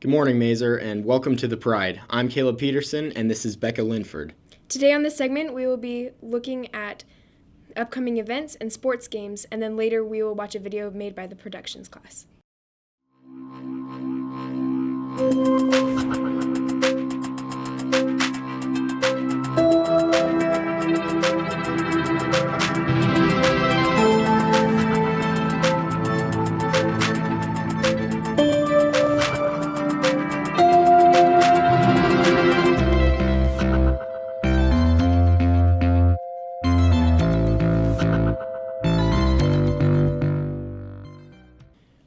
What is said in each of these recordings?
Good morning, Maeser, and welcome to The Pride. I'm Caleb Peterson, and this is Becca Linford. Today on this segment, we will be looking at upcoming events and sports games, and then later we will watch a video made by the productions class.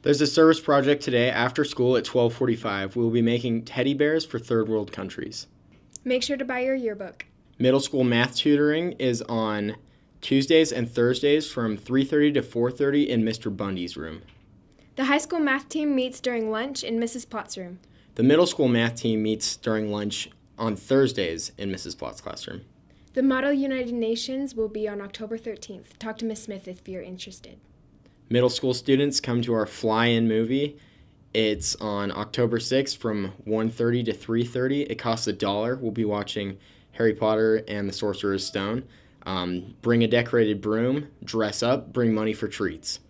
There's a service project today after school at 12:45. We will be making teddy bears for third world countries. Make sure to buy your yearbook. Middle school math tutoring is on Tuesdays and Thursdays from 3:30 to 4:30 in Mr. Bundy's room. The high school math team meets during lunch in Mrs. Potts' room. The middle school math team meets during lunch on Thursdays in Mrs. Platt's classroom. The Model United Nations will be on October 13th. Talk to Miss Smith if you're interested. Middle school students come to our fly-in movie. It's on October 6th from 1:30 to 3:30. It costs $1. We'll be watching Harry Potter and the Sorcerer's Stone. Bring a decorated broom, dress up, bring money for treats.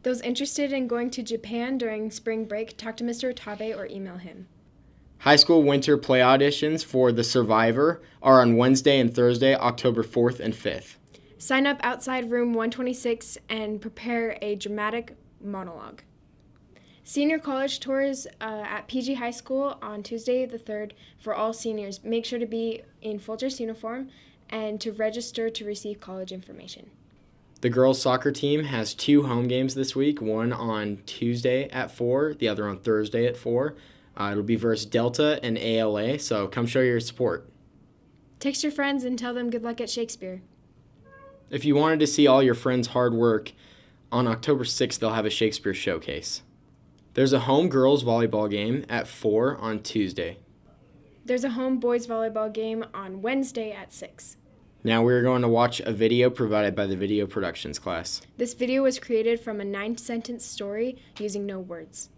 Those interested in going to Japan during spring break, talk to Mr. Otabe or email him. High school winter play auditions for The Survivor are on Wednesday and Thursday, October 4th and 5th. Sign up outside room 126 and prepare a dramatic monologue. Senior college tours at PG High School on Tuesday the 3rd for all seniors. Make sure to be in full dress uniform and to register to receive college information. The girls' soccer team has 2 home games this week, one on Tuesday at 4, the other on Thursday at 4. It'll be versus Delta and ALA, so come show your support. Text your friends and tell them good luck at Shakespeare. If you wanted to see all your friends' hard work, on October 6th they'll have a Shakespeare showcase. There's a home girls volleyball game at 4 on Tuesday. There's a home boys volleyball game on Wednesday at 6. Now we're going to watch a video provided by the video productions class. This video was created from a 9-sentence story using no words.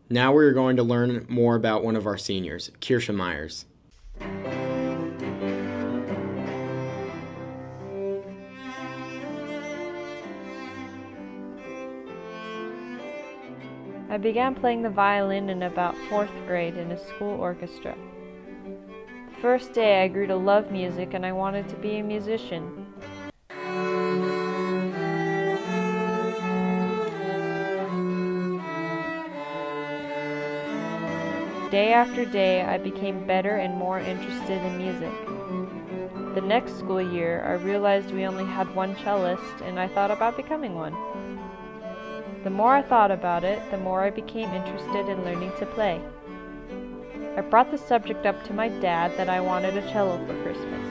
Now we're going to learn more about one of our seniors, Kirsha Myers. I began playing the violin in about 4th grade in a school orchestra. The first day I grew to love music and I wanted to be a musician. Day after day, I became better and more interested in music. The next school year, I realized we only had one cellist, and I thought about becoming one. The more I thought about it, the more I became interested in learning to play. I brought the subject up to my dad that I wanted a cello for Christmas.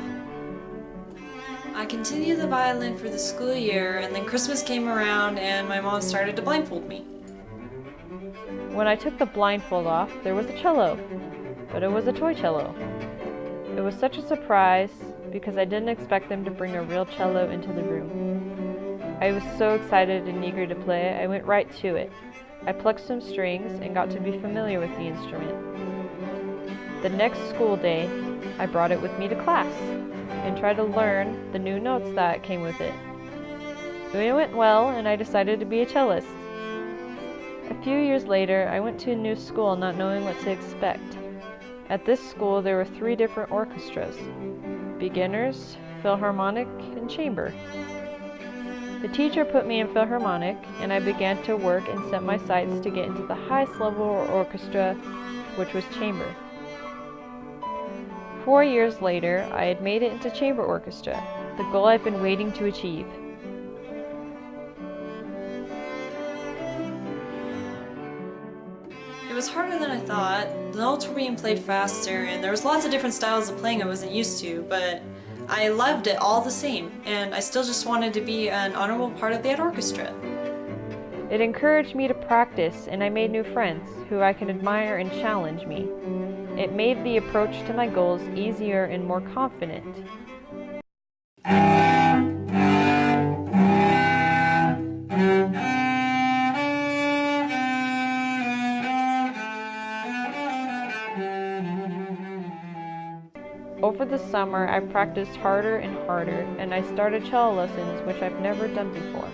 I continued the violin for the school year, and then Christmas came around and my mom started to blindfold me. When I took the blindfold off, there was a cello, but it was a toy cello. It was such a surprise because I didn't expect them to bring a real cello into the room. I was so excited and eager to play, I went right to it. I plucked some strings and got to be familiar with the instrument. The next school day, I brought it with me to class. and try to learn the new notes that came with it. It went well, and I decided to be a cellist. A few years later, I went to a new school not knowing what to expect. At this school, there were 3 different orchestras: beginners, philharmonic, and chamber. The teacher put me in philharmonic, and I began to work and set my sights to get into the highest level orchestra, which was chamber. 4 years later, I had made it into chamber orchestra, the goal I've been waiting to achieve. It was harder than I thought. The notes were being played faster, and there was lots of different styles of playing I wasn't used to, but I loved it all the same, and I still just wanted to be an honorable part of that orchestra. It encouraged me to practice, and I made new friends who I can admire and challenge me. It made the approach to my goals easier and more confident. Over the summer, I practiced harder and harder, and I started cello lessons, which I've never done before.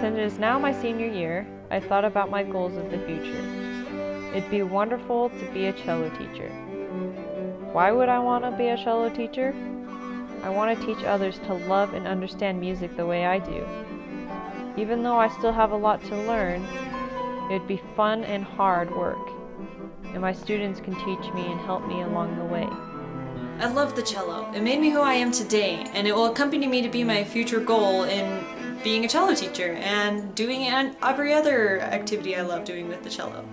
Since it is now my senior year, I thought about my goals of the future. It'd be wonderful to be a cello teacher. Why would I want to be a cello teacher? I want to teach others to love and understand music the way I do. Even though I still have a lot to learn, it'd be fun and hard work, and my students can teach me and help me along the way. I love the cello. It made me who I am today, and it will accompany me to be my future goal in being a cello teacher and doing every other activity I love doing with the cello.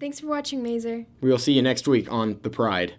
Thanks for watching, Maeser. We will see you next week on The Pride.